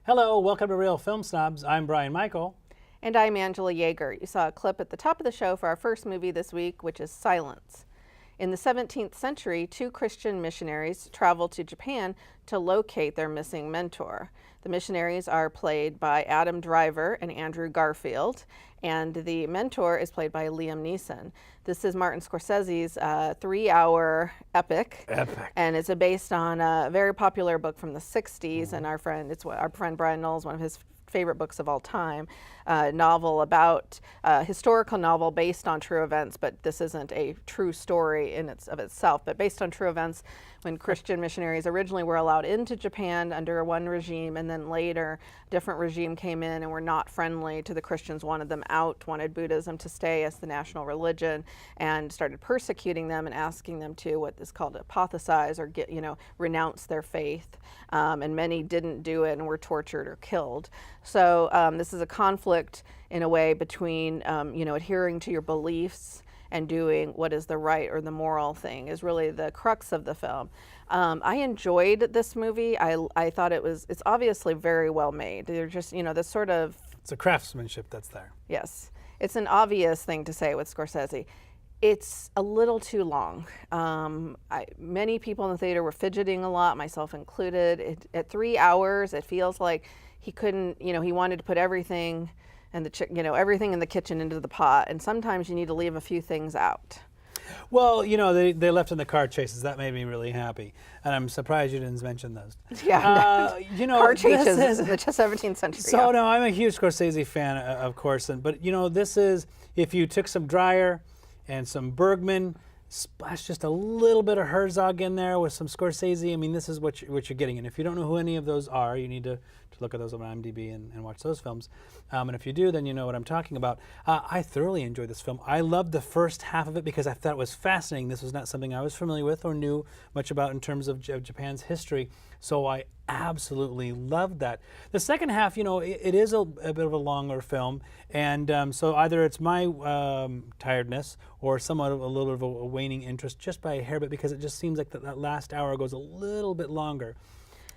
Hello, welcome to Real Film Snobs. I'm Brian Michael. And I'm Angela Yeager. You saw a clip at the top of the show for our first movie this week, which is Silence. In the 17th century, two Christian missionaries traveled to Japan to locate their missing mentor. The missionaries are played by Adam Driver and Andrew Garfield, and the mentor is played by Liam Neeson. This is Martin Scorsese's 3-hour epic. And it's based on a very popular book from the 60s, and our friend Brian Knowles, one of his favorite books of all time, novel about historical novel based on true events, but this isn't a true story in itself, but based on true events when Christian missionaries originally were allowed into Japan under one regime, and then later a different regime came in and were not friendly to the Christians, wanted them out, wanted Buddhism to stay as the national religion, and started persecuting them and asking them to what is called apothesize or renounce their faith. And many didn't do it and were tortured or killed. So this is a conflict in a way between adhering to your beliefs and doing what is the right or the moral thing is really the crux of the film. I enjoyed this movie. I thought it's obviously very well made. They're just, this sort of... It's a craftsmanship that's there. Yes. It's an obvious thing to say with Scorsese. It's a little too long. Many people in the theater were fidgeting a lot, myself included. At 3 hours, it feels like he couldn't, he wanted to put everything and everything in the kitchen into the pot, and sometimes you need to leave a few things out. Well, they left in the car chases. That made me really happy, and I'm surprised you didn't mention those. Yeah, car chases in the 17th century. So no, I'm a huge Scorsese fan, of course, but this is, if you took some Dreyer and some Bergman, splash just a little bit of Herzog in there with some Scorsese. I mean, this is what you're getting. And if you don't know who any of those are, you need to look at those on IMDb and watch those films. And if you do, then you know what I'm talking about. I thoroughly enjoyed this film. I loved the first half of it because I thought it was fascinating. This was not something I was familiar with or knew much about in terms of Japan's history. So I absolutely loved that. The second half, it is a bit of a longer film, and so either it's my tiredness or somewhat a little bit of a waning interest just by a hair bit, because it just seems like that last hour goes a little bit longer.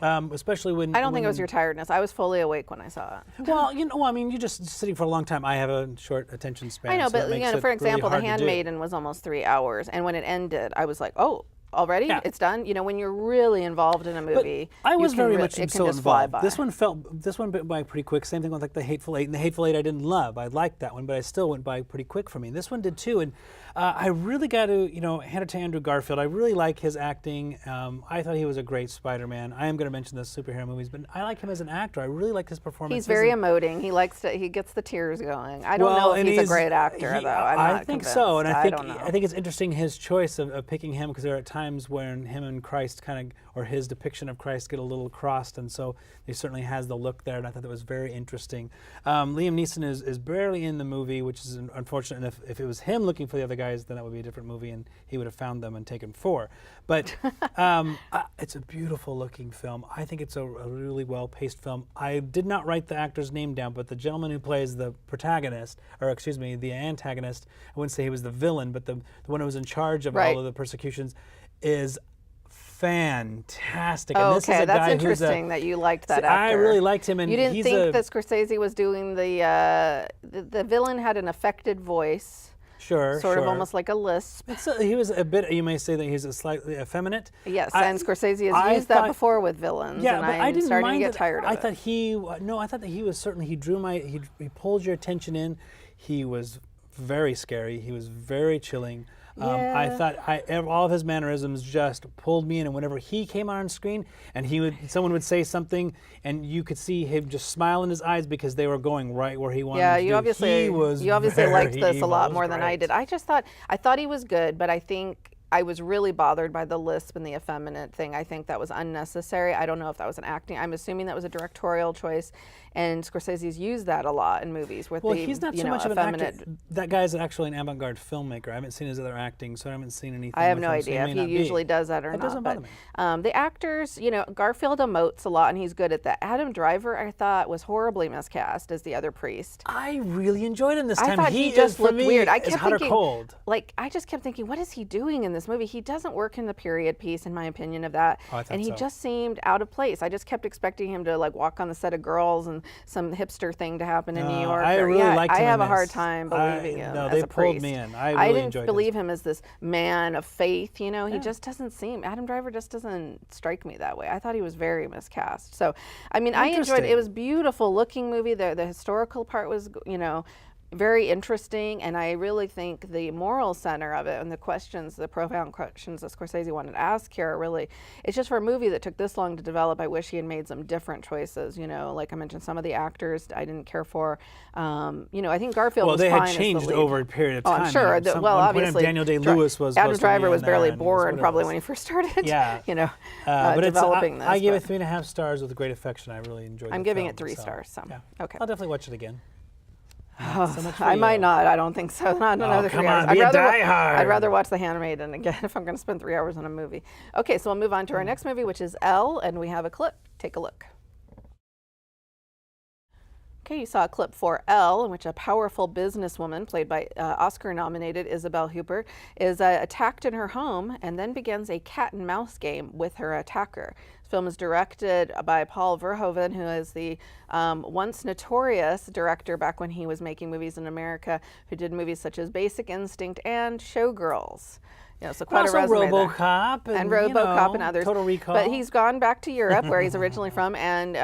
Especially when... I don't think it was your tiredness. I was fully awake when I saw it. Well, you're just sitting for a long time. I have a short attention span. I know, so but for example, The Handmaiden was almost 3 hours, and when it ended, I was like, oh, already? Yeah. It's done? When you're really involved in a movie, but I was very much so involved. Fly by. This one went by pretty quick. Same thing with The Hateful Eight. And The Hateful Eight I didn't love. I liked that one, but it still went by pretty quick for me. This one did too, and I really got to hand it to Andrew Garfield. I really like his acting. I thought he was a great Spider-Man. I am going to mention the superhero movies, but I like him as an actor. I really like his performance. He's very emoting. He gets the tears going. I don't know if he's a great actor, though. I think convinced. so, and I don't know. think it's interesting his choice of picking him, because there are times when him and Christ or his depiction of Christ get a little crossed, and so he certainly has the look there, and I thought that was very interesting. Liam Neeson is barely in the movie, which is unfortunate, and if it was him looking for the other guys, then that would be a different movie, and he would have found them and taken 4. But it's a beautiful looking film. I think it's a really well-paced film. I did not write the actor's name down, but the gentleman who plays the protagonist, or excuse me, the antagonist, I wouldn't say he was the villain, but the one who was in charge of all of the persecutions, is fantastic. Oh, and this okay, is a that's guy interesting that you liked that actor. I really liked him, and you didn't think that Scorsese was doing the villain had an affected voice. Sure, sort of almost like a lisp. He was a bit, you may say that he's a slightly effeminate. Yes, and Scorsese has used that before with villains, and I'm starting to get tired of it. I thought that he was certainly, he pulled your attention in. He was very scary. He was very chilling. I thought all of his mannerisms just pulled me in, and whenever he came on screen and someone would say something, and you could see him just smile in his eyes because they were going right where he wanted to do. You obviously liked this a lot more than I did. I thought he was good, but I think I was really bothered by the lisp and the effeminate thing. I think that was unnecessary. I don't know if that was an acting. I'm assuming that was a directorial choice, and Scorsese's used that a lot in movies with Well, the he's not so much of an actor. That guy's actually an avant-garde filmmaker. I haven't seen his other acting, so I haven't seen anything. I have with no him, so idea if he usually does that or not. That doesn't bother me. The actors, Garfield emotes a lot, and he's good at that. Adam Driver, I thought, was horribly miscast as the other priest. I really enjoyed him this time. I thought he just looked weird. I kept hot thinking, or cold. I just kept thinking, what is he doing in this movie? He doesn't work in the period piece, in my opinion, of that. Oh, I thought and he so. just seemed out of place. I just kept expecting him to walk on the set of Girls and some hipster thing to happen in New York. I really liked him I have in a hard this. time believing him No, as they a pulled priest. me in. I really enjoyed didn't believe him as this man of faith. He just doesn't seem. Adam Driver just doesn't strike me that way. I thought he was very miscast. So, I mean, I enjoyed it. It was a beautiful looking movie. The historical part was, very interesting, and I really think the moral center of it and the profound questions that Scorsese wanted to ask here are really, it's just for a movie that took this long to develop, I wish he had made some different choices, like I mentioned, some of the actors I didn't care for. I think Garfield was fine. Well, they had changed over a period of time. I'm sure. Obviously, Daniel Day-Lewis was Adam Driver was barely born born probably when he first started, yeah. But developing this. I gave it 3.5 stars with great affection. I really enjoyed it. I'm giving it 3 stars, so, yeah. Okay. I'll definitely watch it again. I might not. I don't think so. Not another 3 hours. I'd rather watch The Handmaiden again if I'm going to spend 3 hours on a movie. Okay, so we'll move on to our next movie, which is Elle, and we have a clip. Take a look. Okay, you saw a clip for Elle, in which a powerful businesswoman, played by Oscar-nominated Isabelle Huppert, is attacked in her home and then begins a cat-and-mouse game with her attacker. This film is directed by Paul Verhoeven, who is the once notorious director back when he was making movies in America, who did movies such as Basic Instinct and Showgirls. So quite a resume RoboCop and RoboCop and others. Total Recall. But he's gone back to Europe, where he's originally from, and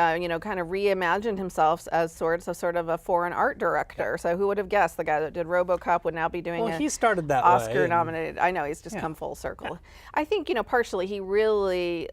kind of reimagined himself as sort of a foreign art director. So who would have guessed the guy that did RoboCop would now be doing he started that Oscar-nominated. I know, he's just come full circle. Yeah. I think partially he really.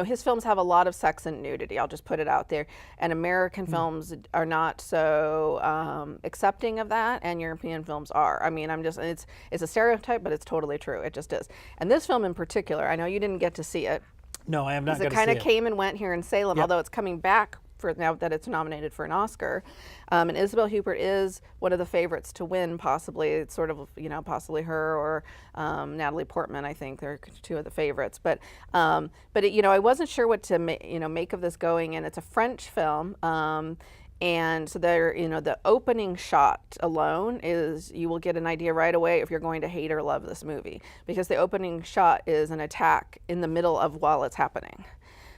His films have a lot of sex and nudity. I'll just put it out there. And American films are not so accepting of that, and European films are. I mean, it's a stereotype, but it's totally true. It just is. And this film in particular, I know you didn't get to see it. No, I have not got to see it. It kind of came and went here in Salem, although it's coming back for now that it's nominated for an Oscar. And Isabelle Huppert is one of the favorites to win, possibly. It's sort of, possibly her or Natalie Portman, I think. They're 2 of the favorites. But I wasn't sure what to make of this going in. It's a French film. And so the opening shot alone is, you will get an idea right away if you're going to hate or love this movie, because the opening shot is an attack in the middle of while it's happening.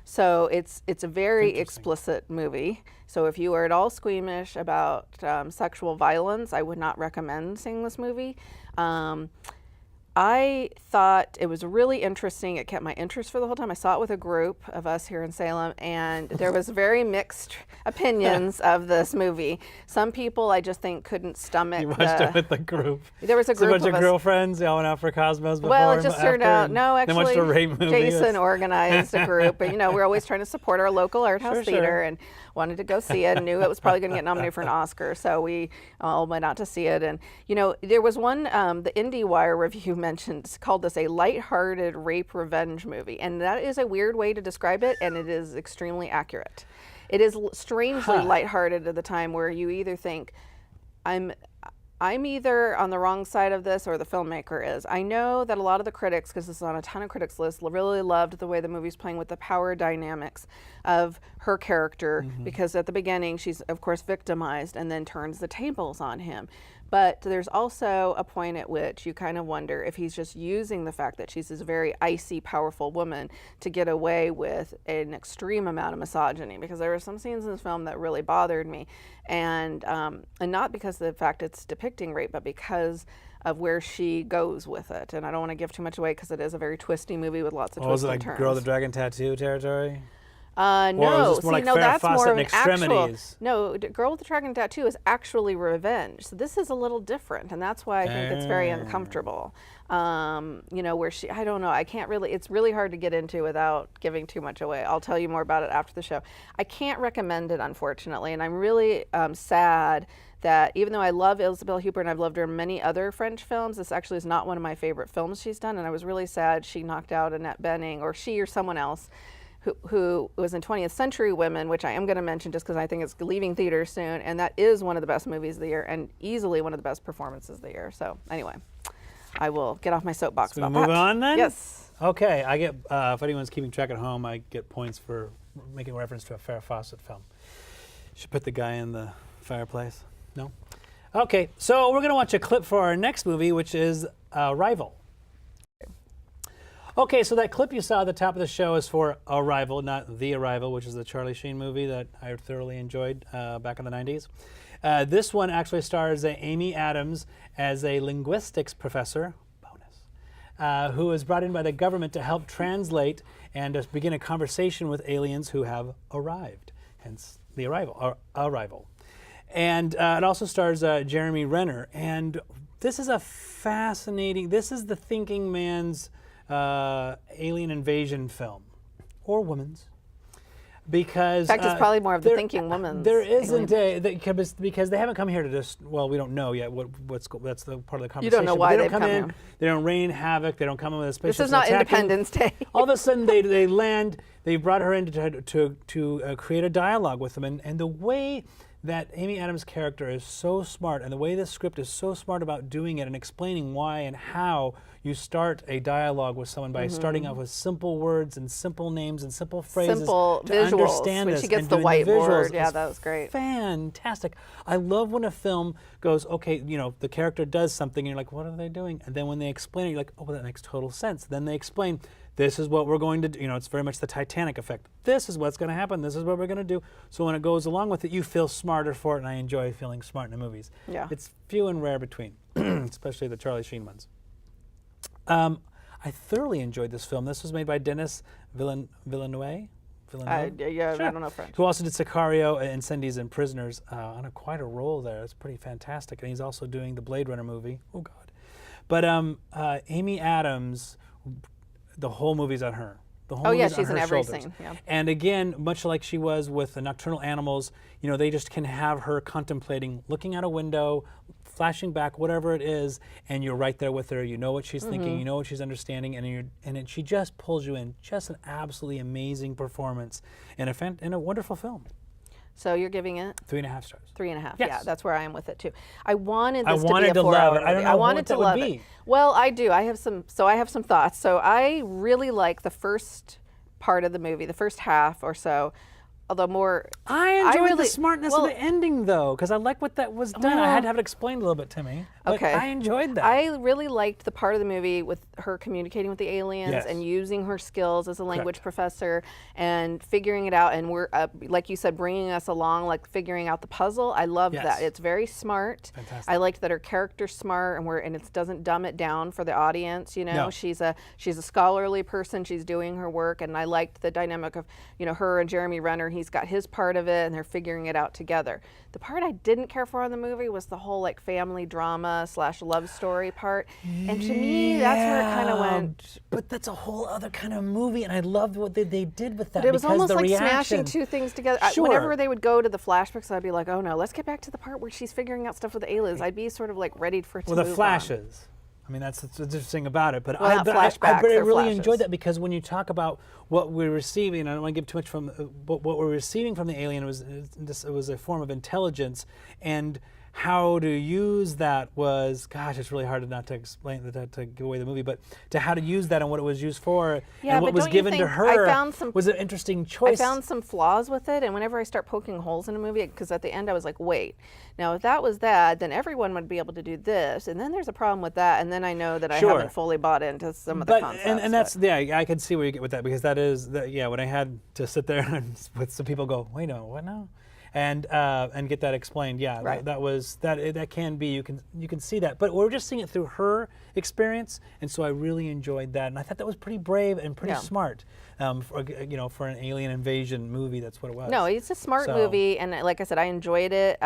So it's a very explicit movie. So if you are at all squeamish about sexual violence, I would not recommend seeing this movie. I thought it was really interesting. It kept my interest for the whole time. I saw it with a group of us here in Salem, and there was very mixed opinions of this movie. Some people I just think couldn't stomach. You watched it with the group. There was a group of girlfriends. They all went out for Cosmos before. Well, it just turned out they watched a rape movie. Jason organized a group, but we're always trying to support our local art house theater, and wanted to go see it, and knew it was probably going to get nominated for an Oscar, so we all went out to see it. And there was one, the IndieWire review called this a lighthearted rape revenge movie, and that is a weird way to describe it, and it is extremely accurate. It is strangely lighthearted at the time, where you either think, I'm either on the wrong side of this or the filmmaker is. I know that a lot of the critics, because this is on a ton of critics' lists, really loved the way the movie's playing with the power dynamics of her character, because at the beginning she's of course victimized and then turns the tables on him. But there's also a point at which you kind of wonder if he's just using the fact that she's this very icy, powerful woman to get away with an extreme amount of misogyny, because there were some scenes in this film that really bothered me. And not because of the fact it's depicting rape, but because of where she goes with it. And I don't want to give too much away because it is a very twisty movie with lots of twists and turns. Was it like Girl with the Dragon Tattoo territory? Or No, is this more like Farrah that's Fawcett more of in an actual. Extremities? No, Girl with the Dragon Tattoo is actually revenge. So this is a little different, and that's why I think it's very uncomfortable. Where I don't know, I can't really. It's really hard to get into without giving too much away. I'll tell you more about it after the show. I can't recommend it, unfortunately, and I'm really sad that even though I love Isabelle Huppert and I've loved her in many other French films, this actually is not one of my favorite films she's done, and I was really sad she knocked out Annette Bening, or she or someone else, who was in 20th Century Women, which I am going to mention just because I think it's leaving theaters soon, and that is one of the best movies of the year and easily one of the best performances of the year. So anyway, I will get off my soapbox So we about move that. on then? Yes. Okay, I get, if anyone's keeping track at home, I get points for making reference to a Farrah Fawcett film. Should put the guy in the fireplace? No? Okay, so we're going to watch a clip for our next movie, which is Arrival. Okay, so that clip you saw at the top of the show is for Arrival, not The Arrival, which is the Charlie Sheen movie that I thoroughly enjoyed back in the 90s. This one actually stars Amy Adams as a linguistics professor, bonus, who is brought in by the government to help translate and to begin a conversation with aliens who have arrived, hence The Arrival, or Arrival. And it also stars Jeremy Renner. And this is a fascinating, this is the thinking man's alien invasion film, or woman's, because In fact, it's probably more of the thinking woman's. There isn't because they haven't come here to just, well, we don't know yet that's the part of the conversation. You don't know why they they've come come in. here. They don't rain havoc. They don't come in with a spaceship. This is not Independence Day. All of a sudden, they land. They brought her in to create a dialogue with them, and the way that Amy Adams' character is so smart, and the way this script is so smart about doing it and explaining why and how you start a dialogue with someone by starting off with simple words and simple names and simple phrases Simple to visuals. understand When this. she gets and the doing whiteboard, visuals yeah, is that was great. Fantastic. I love when a film goes, okay, the character does something, and you're like, what are they doing? And then when they explain it, you're like, oh, well, that makes total sense. Then they explain, this is what we're going to do. It's very much the Titanic effect. This is what's going to happen. This is what we're going to do. So when it goes along with it, you feel smarter for it, and I enjoy feeling smart in the movies. Yeah. It's few and rare between, especially the Charlie Sheen ones. I thoroughly enjoyed this film. This was made by Denis Villeneuve. I don't know French. Who also did Sicario, Incendies, and Prisoners on quite a role there. It's pretty fantastic. And he's also doing the Blade Runner movie. Oh, God. But Amy Adams, the whole movie's on her. The whole movie's she's on in her every shoulders. scene. Yeah. And again, much like she was with the Nocturnal Animals, they just can have her contemplating, looking out a window, flashing back, whatever it is, and you're right there with her. You know what she's thinking, you know what she's understanding, and she just pulls you in. Just an absolutely amazing performance in a wonderful film. So you're giving it 3.5 stars. 3.5. Yes. Yeah, that's where I am with it too. I wanted this to be wanted a to 4 love hour it. I don't movie. know wanted what to that would love be. it. Well, I do. I have some thoughts. So I really like the first part of the movie, the first half or so. Although more, I enjoyed the really- smartness of the ending, though, because I like what that was done. I had to have it explained a little bit to me. But Okay. I enjoyed that. I really liked the part of the movie with her communicating with the aliens Yes. and using her skills as a language professor and figuring it out. And we're, like you said, bringing us along, like figuring out the puzzle. I love Yes. that. It's very smart. Fantastic. I liked that her character's smart and it doesn't dumb it down for the audience. No. She's a scholarly person. She's doing her work, and I liked the dynamic of her and Jeremy Renner. He's got his part of it, and they're figuring it out together. The part I didn't care for in the movie was the whole family drama / love story part. And to me, that's where it kind of went. But that's a whole other kind of movie, and I loved what they did with that. But it was because almost the like reaction, smashing two things together. Sure. Whenever they would go to the flashbacks, I'd be like, oh no, let's get back to the part where she's figuring out stuff with the aliens. I'd be sort of ready for it to Well, move the on. flashes. I mean, that's what's interesting about it. But Well, not I flashbacks, really they're flashes. enjoyed that, because when you talk about what we're receiving, I don't want to give too much from what we're receiving from the alien, it was a form of intelligence, and how to use that was, gosh, it's really hard not to explain that, to give away the movie, but to how to use that and what it was used for, Yeah, and what but was don't you given to think- her I found some- was an interesting choice. I found some flaws with it, and whenever I start poking holes in a movie, because at the end I was like, wait, now if that was that, then everyone would be able to do this, and then there's a problem with that, and then I know that I Sure. haven't fully bought into some of the concepts. And that's, yeah, I could see where you get with that, because that is, when I had to sit there and with some people go, wait a minute, what now? and get that explained. Yeah, Right. that can be, you can see that, but we're just seeing it through her experience, and so I really enjoyed that, and I thought that was pretty brave and pretty smart, for an alien invasion movie. That's what it was. No, it's a smart movie, and like I said, I enjoyed it.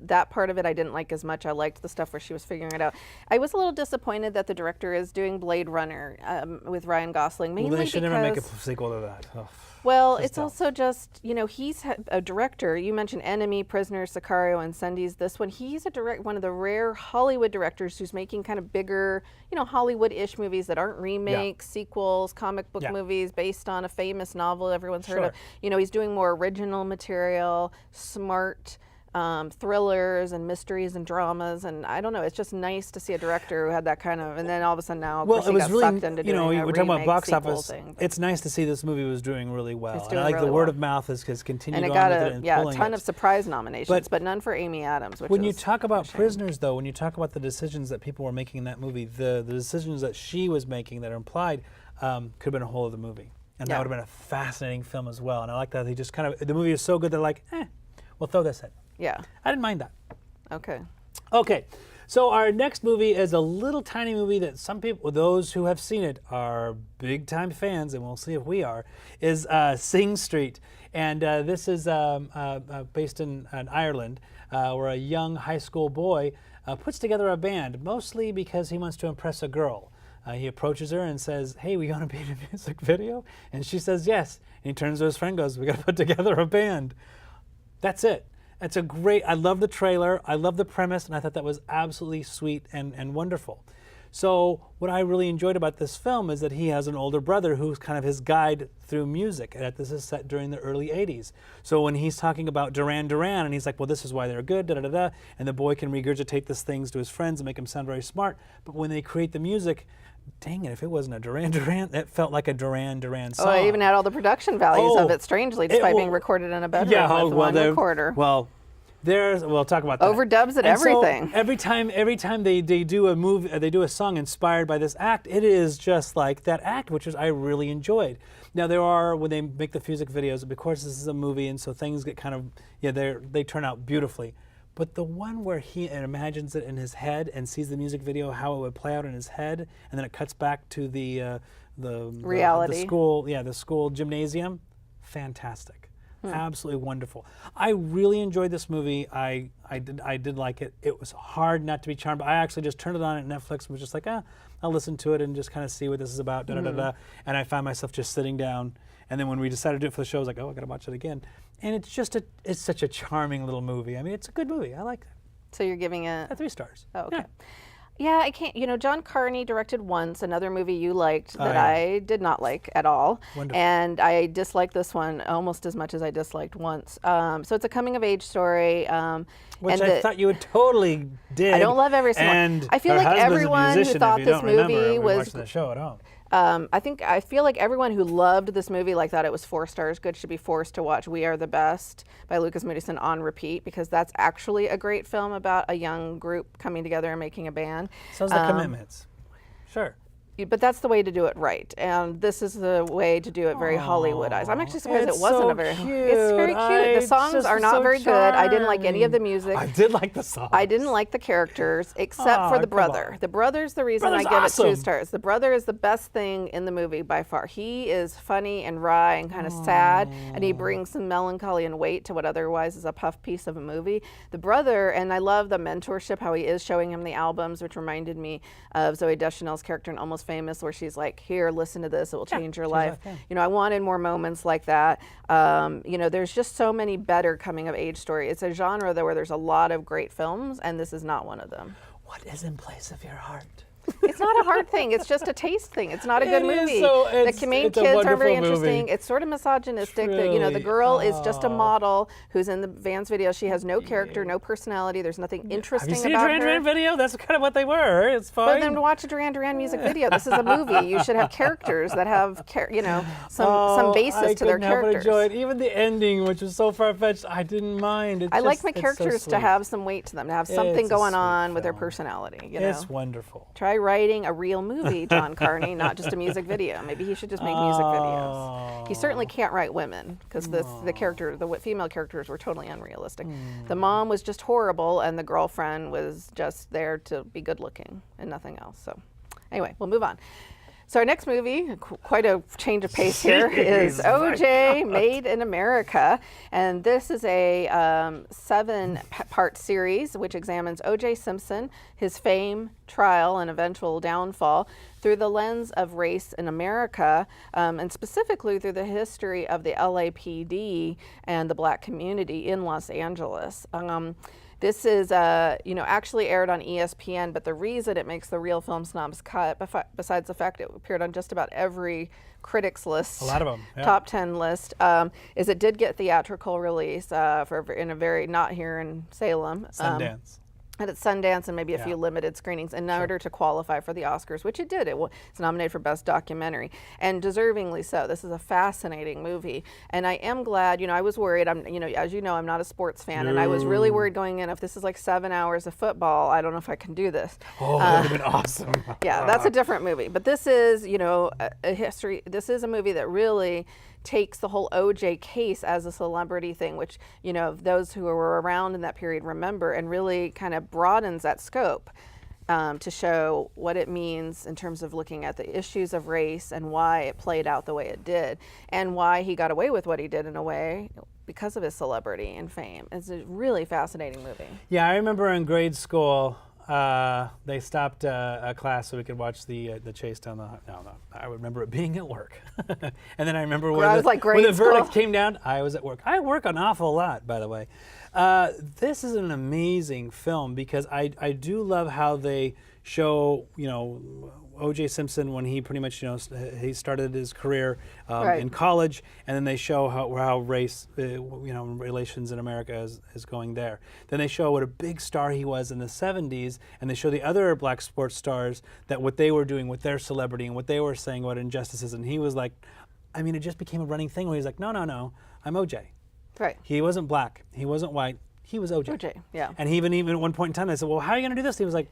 That part of it I didn't like as much. I liked the stuff where she was figuring it out. I was a little disappointed that the director is doing Blade Runner with Ryan Gosling, mainly Well, they should never make a because, sequel to that. Ugh. well, Just it's don't. also just, he's a director. You mentioned Enemy, Prisoner, Sicario, and Incendies. This one, he's one of the rare Hollywood directors who's making kind of bigger, Hollywood-ish movies that aren't remakes, sequels, comic book movies based on a famous novel everyone's heard of. He's doing more original material, smart thrillers and mysteries and dramas, and I don't know. It's just nice to see a director who had that kind of, and then all of a sudden now, of course, he got sucked into doing a we're talking about remake box sequel office. thing. It's nice to see this movie was doing really well, It's and doing I like really the word well. of mouth has continued And it on got with it and a ton of surprise nominations, but none for Amy Adams. Which when you is talk about a shame. Prisoners, though, when you talk about the decisions that people were making in that movie, the decisions that she was making that are implied could have been a whole other movie, and that would have been a fascinating film as well. And I like that they just the movie is so good they're like, we'll throw this in. Yeah. I didn't mind that. Okay. Okay, so our next movie is a little tiny movie that some people, those who have seen it, are big time fans, and we'll see if we are, is Sing Street. And this is based in Ireland, where a young high school boy puts together a band, mostly because he wants to impress a girl. He approaches her and says, "Hey, we want to be in a music video?" And she says yes. And he turns to his friend and goes, "We got to put together a band." That's it. It's I love the trailer, I love the premise, and I thought that was absolutely sweet and wonderful. So what I really enjoyed about this film is that he has an older brother who's kind of his guide through music, and this is set during the early 80s. So when he's talking about Duran Duran, and he's like, well, this is why they're good, da-da-da-da, and the boy can regurgitate these things to his friends and make them sound very smart, but when they create the music, dang it, if it wasn't a Duran Duran, it felt like a Duran Duran song. Oh, I even had all the production values of it, strangely, despite being recorded in a bedroom with one recorder. Well, we'll talk about that. Overdubs and everything. So every time they do a movie, they do a song inspired by this act, it is just like that act, which I really enjoyed. Now when they make the music videos, of course this is a movie, and so things get kind of, they turn out beautifully. But the one where he imagines it in his head and sees the music video, how it would play out in his head, and then it cuts back to the reality. The school gymnasium, fantastic. Absolutely wonderful. I really enjoyed this movie. I did like it. It was hard not to be charmed. I actually just turned it on at Netflix and was just like, I'll listen to it and just kind of see what this is about. And I found myself just sitting down. And then when we decided to do it for the show, I was like, I got to watch it again. And it's such a charming little movie. I mean, it's a good movie. I like it. So you're giving it 3 stars. Oh, okay. Yeah. Yeah, I can't. John Carney directed Once, another movie you liked that I did not like at all. Wonderful. And I disliked this one almost as much as I disliked Once. So it's a coming-of-age story. Which I thought you would totally dig. I don't love every single. And I feel her like husband's a everyone who musician, thought if you this don't remember, movie we was. watched the show at home. I feel like everyone who loved this movie, thought it was 4 stars good, should be forced to watch We Are the Best by Lucas Moodysson on repeat, because that's actually a great film about a young group coming together and making a band. So's the Commitments. Sure. But that's the way to do it right, and this is the way to do it very Hollywoodized. I'm actually surprised it wasn't a very. Cute. It's very cute. The songs are not very good. I didn't like any of the music. I did like the songs. I didn't like the characters, except for the brother. on. The brother's the reason Brother's I give it 2 awesome. stars. The brother is the best thing in the movie by far. He is funny and wry and kind of sad, and he brings some melancholy and weight to what otherwise is a puff piece of a movie. The brother, and I love the mentorship, how he is showing him the albums, which reminded me of Zooey Deschanel's character in Almost Famous, where she's like, here, listen to this, it will change your life. I wanted more moments like that. There's just so many better coming of age story. It's a genre though where there's a lot of great films, and this is not one of them. What is in place of your heart? It's not a hard thing. It's just a taste thing. It's not a good It is, movie. so The main it's a kids are very wonderful movie. interesting. It's sort of misogynistic. The Truly. girl is just a model who's in the Vans video. She has no character, no personality. There's nothing interesting Have you seen a about Duran her. Duran video? That's kind of what they were. It's fine. But then watch a Duran Duran music video. This is a movie. You should have characters that have, some basis to their I couldn't help but characters. enjoy it. Even the ending, which was so far-fetched, I didn't mind. I like my characters to have some weight to them, to have something It's a going sweet on with their film. personality. It's wonderful. Try try writing a real movie, John Carney, not just a music video. Maybe he should just make music videos. He certainly can't write women because the female characters were totally unrealistic. The mom was just horrible, and the girlfriend was just there to be good looking and nothing else. So anyway, we'll move on. So our next movie, quite a change of pace here, is O.J. Made in America. And this is a 7-part series which examines O.J. Simpson, his fame, trial, and eventual downfall through the lens of race in America, and specifically through the history of the LAPD and the black community in Los Angeles. This is, actually aired on ESPN, but the reason it makes the Real Film Snobs cut, besides the fact it appeared on just about every critics list, a lot of them, top 10 list, is it did get theatrical release not here in Salem. Sundance. And at Sundance and maybe a few limited screenings in order to qualify for the Oscars, which it did. It's nominated for Best Documentary, and deservingly so. This is a fascinating movie, and I am glad. I was worried. As you know, I'm not a sports fan, and I was really worried going in. If this is like 7 hours of football, I don't know if I can do this. Oh, that would have been awesome. Yeah, that's a different movie. But this is, a history. This is a movie that really takes the whole OJ case as a celebrity thing, which, those who were around in that period remember, and really kind of broadens that scope to show what it means in terms of looking at the issues of race and why it played out the way it did, and why he got away with what he did in a way because of his celebrity and fame. It's a really fascinating movie. Yeah, I remember in grade school, they stopped a class so we could watch the chase down the. No, I remember it being at work, and then I remember when the verdict came down. I was at work. I work an awful lot, by the way. This is an amazing film because I do love how they show O.J. Simpson when he pretty much he started his career in college, and then they show how race relations in America is going there. Then they show what a big star he was in the 70s, and they show the other black sports stars that what they were doing with their celebrity and what they were saying about injustices, and he was like, it just became a running thing where he's like, no, I'm O.J. Right. He wasn't black, he wasn't white, he was O.J. O.J. Yeah. And he even at one point in time they said, well, how are you going to do this? He was like,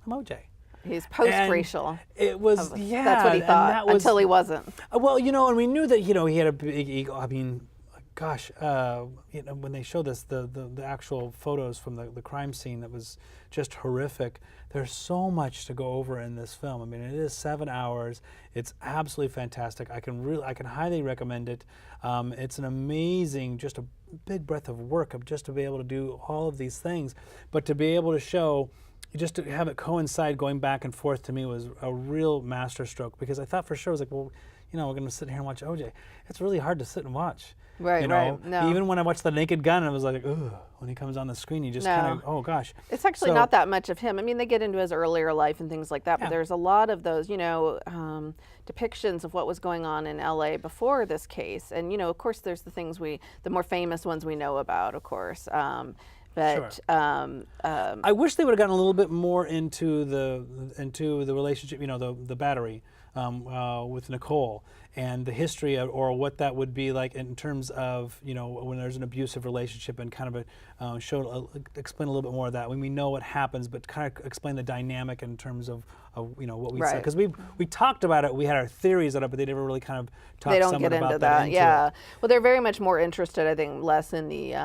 I'm O.J. He's post-racial. It was, that's what he thought, until he wasn't. Well, and we knew that, he had a big ego. Gosh, when they show this, the actual photos from the crime scene, that was just horrific. There's so much to go over in this film. It is 7 hours. It's absolutely fantastic. I can highly recommend it. It's an amazing, just a big breath of work of just to be able to do all of these things, but to be able to show. Just to have it coincide going back and forth to me was a real masterstroke, because I thought for sure, I was like, well, we're going to sit here and watch OJ. It's really hard to sit and watch. Right, right. No. Even when I watched The Naked Gun, I was like, ugh, when he comes on the screen, you just kind of, oh gosh. It's actually not that much of him. They get into his earlier life and things like that, but there's a lot of those, depictions of what was going on in LA before this case. And, of course, there's the more famous ones we know about, of course. But sure. I wish they would have gotten a little bit more into the relationship, the battery with Nicole, and the history or what that would be like in terms of when there's an abusive relationship, and kind of explain a little bit more of that. When we know what happens, but kind of explain the dynamic in terms of what we said, because we talked about it, we had our theories on it, but they never really kind of talked. They don't get into that. Yeah. Well, they're very much more interested, I think, less in the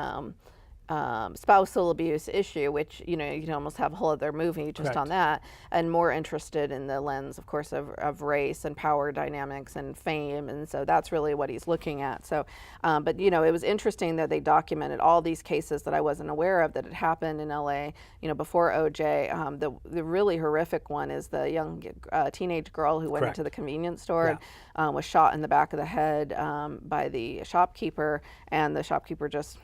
spousal abuse issue, which you can almost have a whole other movie just on that, and more interested in the lens, of course, of race and power dynamics and fame, and so that's really what he's looking at. So, but it was interesting that they documented all these cases that I wasn't aware of that had happened in LA, before OJ. The really horrific one is the young teenage girl who went into the convenience store and was shot in the back of the head by the shopkeeper, and the shopkeeper just.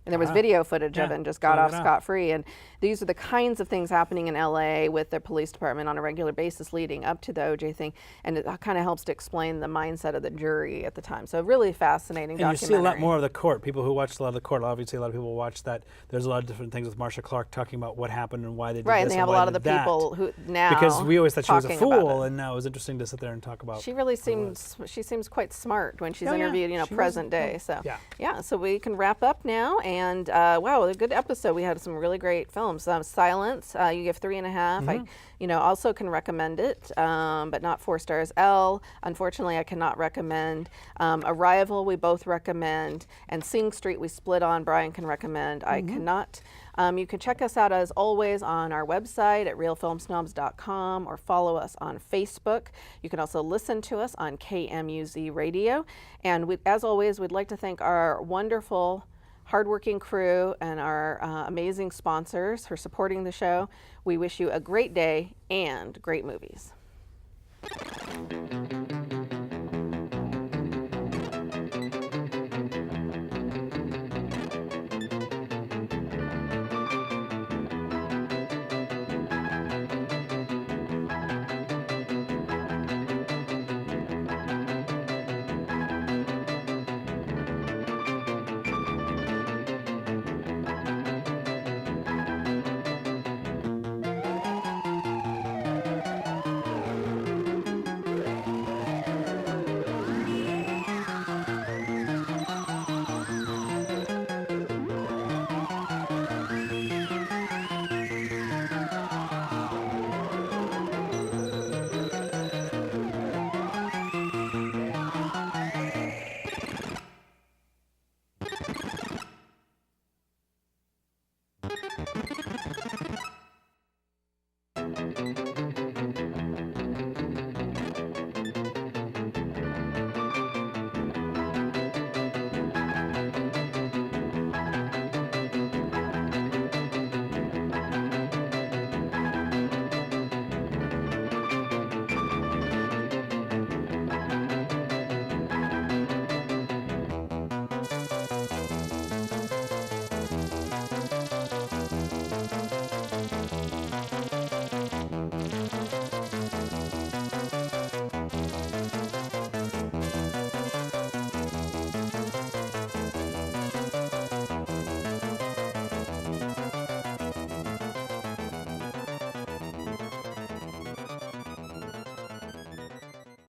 And there was video footage of it, and just got off scot-free. And these are the kinds of things happening in LA with the police department on a regular basis leading up to the OJ thing. And it kind of helps to explain the mindset of the jury at the time. So really fascinating documentary. And you see a lot more of the court. People who watched a lot of the court, obviously a lot of people watch that. There's a lot of different things with Marsha Clark talking about what happened and why they did this. Right, and they have a lot of the people who now because we always thought she was a fool, and now it was interesting to sit there and talk about. She really seems quite smart when she's interviewed, present day. So so we can wrap up now. And And wow, a good episode. We had some really great films. Silence, you give 3.5. I, also can recommend it, but not 4 stars. Elle, unfortunately, I cannot recommend. Arrival, we both recommend. And Sing Street, we split on. Brian can recommend. I cannot. You can check us out as always on our website at realfilmsnobs.com or follow us on Facebook. You can also listen to us on KMUZ Radio. And as always, we'd like to thank our wonderful, hardworking crew and our amazing sponsors for supporting the show. We wish you a great day and great movies.